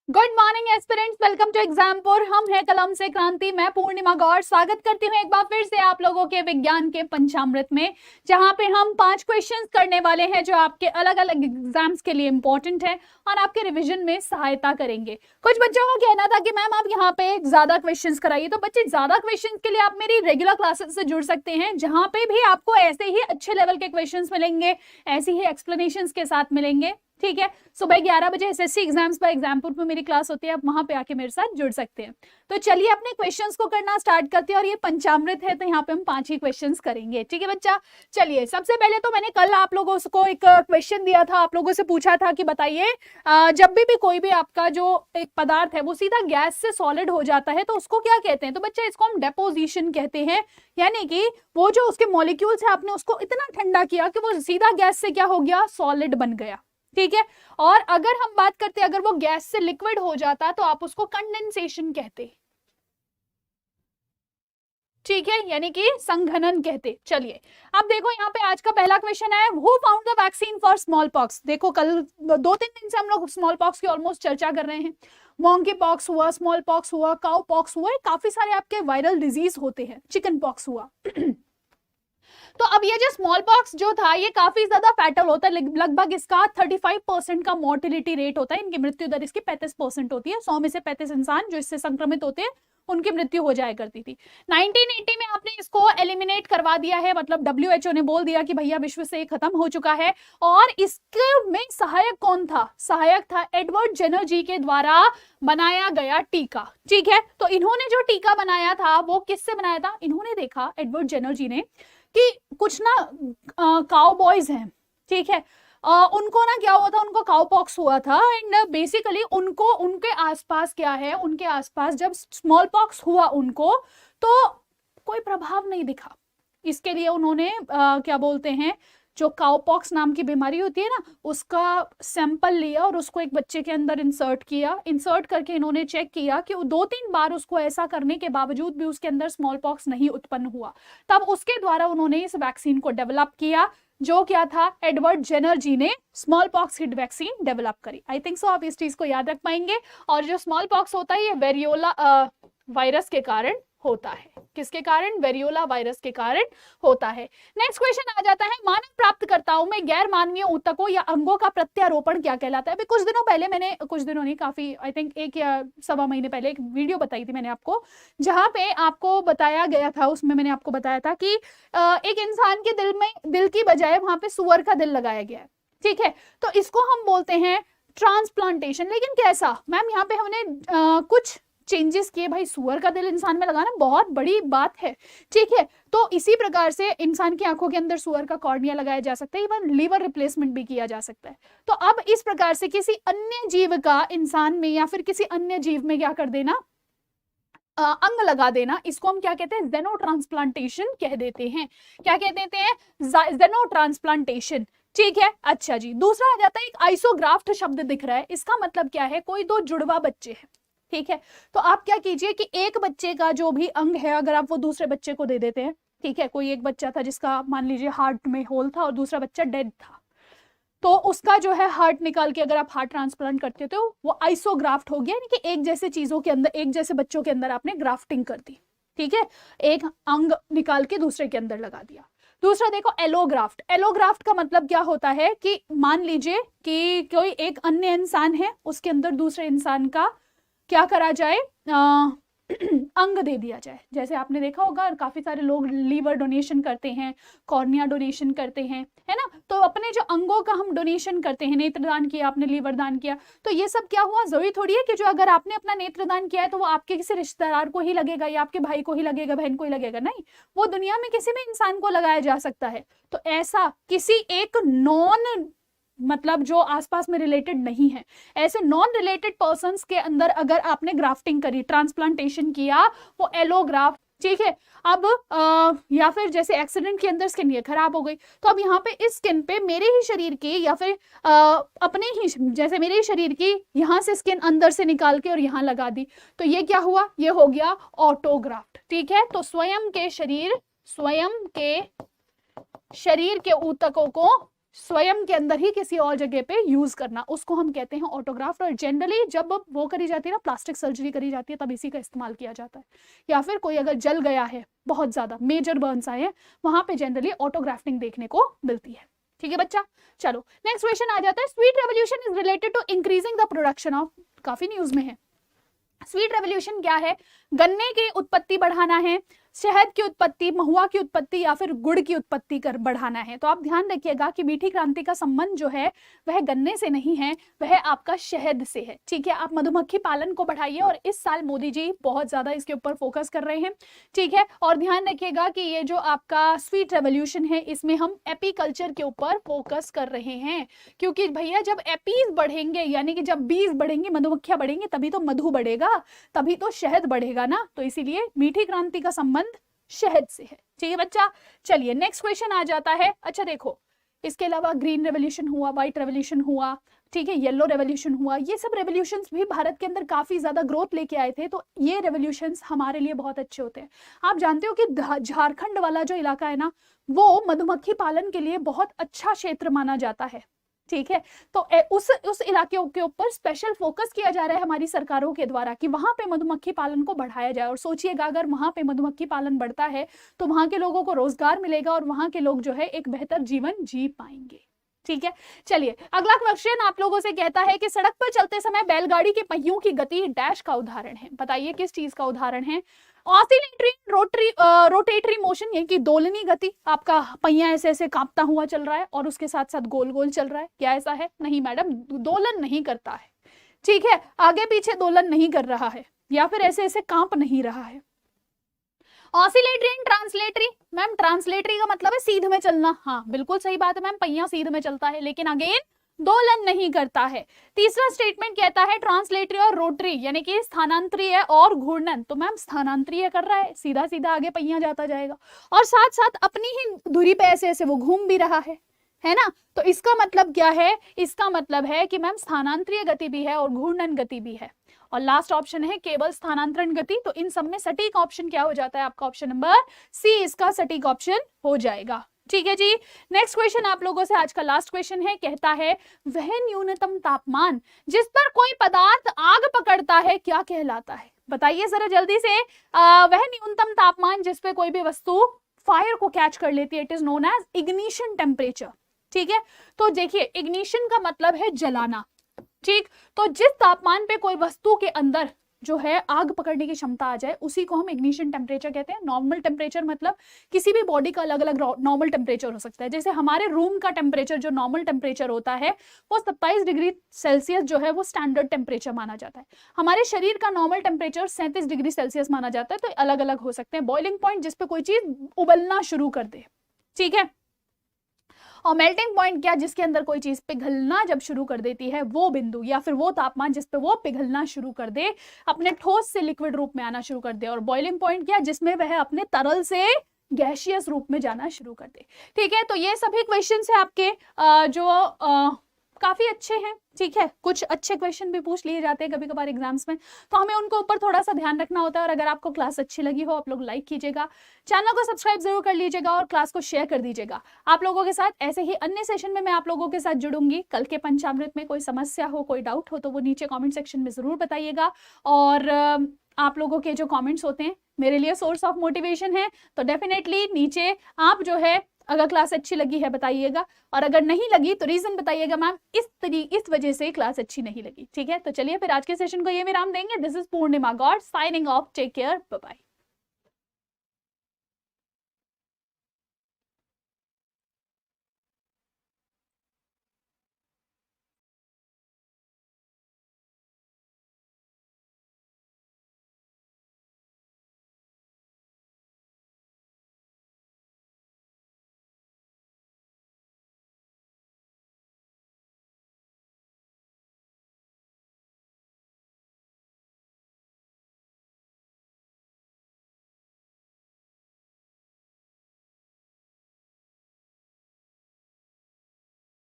Good morning aspirants, welcome to Exampur. हम हैं कलम से क्रांति। मैं पूर्णिमा गौर स्वागत करती हूँ एक बार फिर से आप लोगों के विज्ञान के पंचामृत में, जहां पे हम 5 क्वेश्चंस करने वाले हैं जो आपके अलग अलग एग्जाम्स के लिए इंपॉर्टेंट है और आपके रिवीजन में सहायता करेंगे। कुछ बच्चों का कहना था कि मैम आप यहाँ पे ज्यादा क्वेश्चंस कराइए, तो बच्चे ज्यादा क्वेश्चंस के लिए आप मेरी रेगुलर क्लासेस से जुड़ सकते हैं, जहां पे भी आपको ऐसे ही अच्छे लेवल के क्वेश्चंस मिलेंगे, ऐसी ही एक्सप्लेनेशंस के साथ मिलेंगे। ठीक है, सुबह 11 बजे एसएससी एग्जाम्स पर एग्जामपुर में मेरी क्लास होती है, आप वहां पे आके मेरे साथ जुड़ सकते हैं। तो चलिए अपने क्वेश्चंस को करना स्टार्ट करते हैं, और ये पंचामृत है तो यहाँ पे हम 5 ही क्वेश्चंस करेंगे। ठीक है बच्चा, चलिए सबसे पहले तो मैंने कल आप लोगों को एक क्वेश्चन दिया था, आप लोगों से पूछा था कि बताइए जब भी कोई भी आपका जो एक पदार्थ है वो सीधा गैस से सॉलिड हो जाता है तो उसको क्या कहते हैं? तो बच्चा इसको हम डेपोजिशन कहते हैं, यानी कि वो जो उसके मॉलिक्यूल्स है आपने उसको इतना ठंडा किया कि वो सीधा गैस से क्या हो गया, सॉलिड बन गया। ठीक है, और अगर हम बात करते हैं अगर वो गैस से लिक्विड हो जाता तो आप उसको कंडेंसेशन कहते। ठीक है, यानी कि संघनन कहते। चलिए अब देखो यहाँ पे आज का पहला क्वेश्चन है, who found the vaccine for small pox. देखो कल 2-3 दिन से हम लोग स्मॉल पॉक्स की ऑलमोस्ट चर्चा कर रहे हैं। मोंकी पॉक्स हुआ, स्मॉल पॉक्स हुआ, काउ पॉक्स हुआ, काफी सारे आपके वायरल डिजीज होते हैं, चिकन पॉक्स हुआ। तो अब ये जो स्मॉल पॉक्स जो था ये काफी ज्यादा फैटल होता है, लगभग इसका 35% का मोर्टिलिटी रेट होता है, इनकी मृत्यु दर इसकी 35% होती है। 100 में से 35 इंसान जो इससे संक्रमित होते हैं उनकी मृत्यु हो जाया करती थी। 1980 में आपने इसको एलिमिनेट करवा दिया है, मतलब WHO ने बोल दिया कि भैया विश्व से खत्म हो चुका है। और इसके में सहायक कौन था? सहायक था एडवर्ड जेनर जी के द्वारा बनाया गया टीका। ठीक है, तो इन्होंने जो टीका बनाया था वो किससे बनाया था? इन्होंने देखा, एडवर्ड जेनर जी ने, कि कुछ ना काउबॉयज हैं, ठीक है, उनको ना क्या हुआ था, उनको काउपॉक्स हुआ था। एंड बेसिकली उनको उनके आसपास क्या है, उनके आसपास जब स्मॉल पॉक्स हुआ उनको तो कोई प्रभाव नहीं दिखा। इसके लिए उन्होंने क्या बोलते हैं, जो काउपॉक्स नाम की बीमारी होती है ना, उसका सैंपल लिया और उसको एक बच्चे के अंदर इंसर्ट किया। इंसर्ट करके इन्होंने चेक किया कि 2-3 बार उसको ऐसा करने के बावजूद भी उसके अंदर स्मॉल पॉक्स नहीं उत्पन्न हुआ। तब उसके द्वारा उन्होंने इस वैक्सीन को डेवलप किया, जो क्या था, एडवर्ड जेनर जी ने स्मॉल पॉक्स की वैक्सीन डेवलप करी। आई थिंक सो आप इस चीज को याद रख पाएंगे। और जो स्मॉल पॉक्स होता है ये वेरियोला वायरस के कारण होता है। किसके कारण? वेरियोला वायरस के कारण होता है। नेक्स्ट क्वेश्चन आ जाता है, मानव प्राप्तकर्ताओं में गैर मानवीय ऊतकों या अंगों का प्रत्यारोपण क्या कहलाता है? अभी कुछ दिनों पहले मैंने, कुछ दिनों नहीं, काफी आई थिंक 1 या 1.25 महीने पहले एक वीडियो बताई थी मैंने आपको, जहां पे आपको बताया गया था, उसमें मैंने आपको बताया था कि एक इंसान के दिल में, दिल की बजाय वहां पे सुअर का दिल लगाया गया है। ठीक है, तो इसको हम बोलते हैं ट्रांसप्लांटेशन। लेकिन कैसा मैम? यहाँ पे हमने कुछ चेंजेस किए। भाई सुअर का दिल इंसान में लगाना बहुत बड़ी बात है। ठीक है, तो इसी प्रकार से इंसान की आंखों के अंदर सुअर का कॉर्निया लगाया जा सकता है, इवन लीवर रिप्लेसमेंट भी किया जा सकता है। तो अब इस प्रकार से किसी अन्य जीव का इंसान में या फिर किसी अन्य जीव में क्या कर देना, अंग लगा देना, इसको हम क्या कहते हैं? जेनो ट्रांसप्लांटेशन कह देते हैं। क्या कह देते हैं? जेनो ट्रांसप्लांटेशन। ठीक है, अच्छा जी। दूसरा आ जाता है, एक आइसोग्राफ्ट शब्द दिख रहा है, इसका मतलब क्या है? कोई 2 जुड़वा बच्चे हैं, ठीक है, तो आप क्या कीजिए कि एक बच्चे का जो भी अंग है अगर आप वो दूसरे बच्चे को दे देते हैं, ठीक है, कोई एक बच्चा था जिसका मान लीजिए हार्ट में होल था और दूसरा बच्चा डेड था, तो उसका जो है हार्ट निकाल के अगर आप हार्ट ट्रांसप्लांट करते हो तो वो आइसोग्राफ्ट हो गया, यानी कि एक जैसे चीजों के अंदर, एक जैसे बच्चों के अंदर आपने ग्राफ्टिंग कर दी। ठीक है, एक अंग निकाल के दूसरे के अंदर लगा दिया। दूसरा देखो एलोग्राफ्ट। एलोग्राफ्ट का मतलब क्या होता है कि मान लीजिए कि कोई एक अन्य इंसान है, उसके अंदर दूसरे इंसान का क्या करा जाए, अंग दे दिया जाए। जैसे आपने देखा होगा काफी सारे लोग लीवर डोनेशन करते हैं, कॉर्निया डोनेशन करते हैं, है ना, तो अपने जो अंगों का हम डोनेशन करते हैं, नेत्रदान किया आपने, लीवर दान किया, तो ये सब क्या हुआ, जरूरी थोड़ी है कि जो अगर आपने अपना नेत्रदान किया है तो वो आपके किसी रिश्तेदार को ही लगेगा या आपके भाई को ही लगेगा, बहन को ही लगेगा, नहीं, वो दुनिया में किसी भी इंसान को लगाया जा सकता है। तो ऐसा किसी एक नॉन, मतलब जो आसपास में रिलेटेड नहीं है, ऐसे नॉन रिलेटेड पर्संस के अंदर अगर आपने ग्राफ्टिंग करी, ट्रांसप्लांटेशन किया, वो एलोग्राफ्ट। ठीक है, अब या फिर जैसे एक्सीडेंट के अंदर स्किन ये खराब हो गई, तो अब यहाँ पे इस स्किन पे मेरे ही शरीर की या फिर अपने ही, जैसे मेरे ही शरीर की यहाँ से स्किन अंदर से निकाल के और यहाँ लगा दी, तो ये क्या हुआ, ये हो गया ऑटोग्राफ्ट। ठीक है, तो स्वयं के शरीर के ऊतकों को स्वयं के अंदर ही किसी और जगह पे यूज करना, उसको हम कहते हैं ऑटोग्राफ्ट। और जनरली जब वो करी जाती है ना, प्लास्टिक सर्जरी करी जाती है, तब इसी का इस्तेमाल किया जाता है। या फिर कोई अगर जल गया है, बहुत ज्यादा मेजर बर्न्स आए हैं, वहां पे जनरली ऑटोग्राफ्टिंग देखने को मिलती है। ठीक है बच्चा, चलो नेक्स्ट क्वेश्चन आ जाता है। Sweet revolution is related to increasing the production of, काफी न्यूज में है। स्वीट रेवोल्यूशन क्या है? गन्ने की उत्पत्ति बढ़ाना है, शहद की उत्पत्ति, महुआ की उत्पत्ति या फिर गुड़ की उत्पत्ति कर बढ़ाना है। तो आप ध्यान रखिएगा कि मीठी क्रांति का संबंध जो है वह गन्ने से नहीं है, वह आपका शहद से है। ठीक है, आप मधुमक्खी पालन को बढ़ाइए और इस साल मोदी जी बहुत ज्यादा इसके ऊपर फोकस कर रहे हैं। ठीक है, और ध्यान रखिएगा कि ये जो आपका स्वीट रेवोल्यूशन है, इसमें हम एपीकल्चर के ऊपर फोकस कर रहे हैं, क्योंकि भैया जब एपीज बढ़ेंगे, यानी कि जब बीज बढ़ेंगे, मधुमक्खियां बढ़ेंगी, तभी तो मधु बढ़ेगा, तभी तो शहद बढ़ेगा ना। तो इसीलिए मीठी क्रांति का संबंध शहद से है। ठीक है बच्चा, चलिए नेक्स्ट क्वेश्चन आ जाता है। अच्छा देखो, इसके अलावा ग्रीन रेवोल्यूशन हुआ, व्हाइट रेवोल्यूशन हुआ, ठीक है, येलो रेवोल्यूशन हुआ, ये सब रेवोल्यूशंस भी भारत के अंदर काफी ज्यादा ग्रोथ लेके आए थे। तो ये रेवोल्यूशंस हमारे लिए बहुत अच्छे होते हैं। आप जानते हो कि झारखंड वाला जो इलाका है ना, वो मधुमक्खी पालन के लिए बहुत अच्छा क्षेत्र माना जाता है। ठीक है, तो उस इलाके के ऊपर स्पेशल फोकस किया जा रहा है हमारी सरकारों के द्वारा कि वहां पे मधुमक्खी पालन को बढ़ाया जाए। और सोचिएगा, अगर वहां पे मधुमक्खी पालन बढ़ता है तो वहां के लोगों को रोजगार मिलेगा और वहां के लोग जो है एक बेहतर जीवन जी पाएंगे। ठीक है, चलिए अगला क्वेश्चन आप लोगों से कहता है कि सड़क पर चलते समय बैलगाड़ी के पहियों की गति डैश का उदाहरण है। बताइए किस चीज का उदाहरण है? ऑसिलेटरी रोटेटरी मोशन, यानी कि दोलनी गति। आपका पहिया ऐसे ऐसे कांपता हुआ चल रहा है और उसके साथ साथ गोल गोल चल रहा है, क्या ऐसा है? नहीं मैडम, दोलन नहीं करता है। ठीक है, आगे पीछे दोलन नहीं कर रहा है, या फिर ऐसे ऐसे कांप नहीं रहा है। Oscillatory and translatory, ma'am translatory का मतलब है सीध में चलना। हाँ बिल्कुल सही बात है मैम, पहिया सीध में चलता है, लेकिन अगेन दोलन नहीं करता है। तीसरा स्टेटमेंट कहता है ट्रांसलेटरी और रोटरी, यानी कि स्थानांतरीय और घूर्णन। तो मैम स्थानांतरीय कर रहा है, सीधा सीधा आगे पहिया जाता जाएगा, और साथ साथ अपनी ही धुरी पे ऐसे ऐसे वो घूम भी रहा है ना। तो इसका मतलब क्या है? इसका मतलब है कि मैम स्थानांतरीय गति भी है और घूर्णन गति भी है। और लास्ट ऑप्शन है केवल स्थानांतरण गति। तो इन सब में सटीक ऑप्शन क्या हो जाता है? आपका ऑप्शन नंबर सी इसका सटीक ऑप्शन हो जाएगा। ठीक है जी, नेक्स्ट क्वेश्चन आप लोगों से आज का लास्ट क्वेश्चन है। कहता है वह न्यूनतम तापमान जिस पर कोई पदार्थ आग पकड़ता है क्या कहलाता है? बताइए जरा जल्दी से। वह न्यूनतम तापमान जिस पे कोई भी वस्तु फायर को कैच कर लेती है, it is known as ignition temperature. ठीक है, तो देखिए इग्निशन का मतलब है जलाना। ठीक, तो जिस तापमान पे कोई वस्तु के अंदर जो है आग पकड़ने की क्षमता आ जाए, उसी को हम इग्निशन टेम्परेचर कहते हैं। नॉर्मल टेम्परेचर मतलब किसी भी बॉडी का अलग अलग नॉर्मल टेम्परेचर हो सकता है। जैसे हमारे रूम का टेम्परेचर जो नॉर्मल टेम्परेचर होता है वो 27 डिग्री सेल्सियस जो है वो स्टैंडर्ड टेम्परेचर माना जाता है। हमारे शरीर का नॉर्मल टेम्परेचर 37 डिग्री सेल्सियस माना जाता है। तो अलग अलग हो सकते हैं। बॉइलिंग पॉइंट जिसपे कोई चीज उबलना शुरू कर दे, ठीक है, और मेल्टिंग पॉइंट क्या? जिसके अंदर कोई चीज पिघलना जब शुरू कर देती है, वो बिंदु या फिर वो तापमान जिस पे वो पिघलना शुरू कर दे, अपने ठोस से लिक्विड रूप में आना शुरू कर दे। और बॉइलिंग पॉइंट क्या? जिसमें वह अपने तरल से गैसियस रूप में जाना शुरू कर दे। ठीक है, तो ये सभी क्वेश्चंस है आपके जो काफी अच्छे हैं। ठीक है, कुछ अच्छे क्वेश्चन भी पूछ लिए जाते हैं कभी कभार एग्जाम्स में, तो हमें उनको ऊपर थोड़ा सा ध्यान रखना होता है। और अगर आपको क्लास अच्छी लगी हो, आप लोग लाइक कीजिएगा, चैनल को सब्सक्राइब जरूर कर लीजिएगा और क्लास को शेयर कर दीजिएगा। आप लोगों के साथ ऐसे ही अन्य सेशन में मैं आप लोगों के साथ जुड़ूंगी। कल के पंचामृत में कोई समस्या हो, कोई डाउट हो, तो वो नीचे कॉमेंट सेक्शन में जरूर बताइएगा। और आप लोगों के जो कॉमेंट्स होते हैं मेरे लिए सोर्स ऑफ मोटिवेशन है, तो डेफिनेटली नीचे आप जो है अगर क्लास अच्छी लगी है बताइएगा, और अगर नहीं लगी तो रीजन बताइएगा, मैम इस वजह से क्लास अच्छी नहीं लगी। ठीक है, तो चलिए फिर आज के सेशन को ये विराम देंगे। This is Purnima Gaur signing off. Take care, bye bye.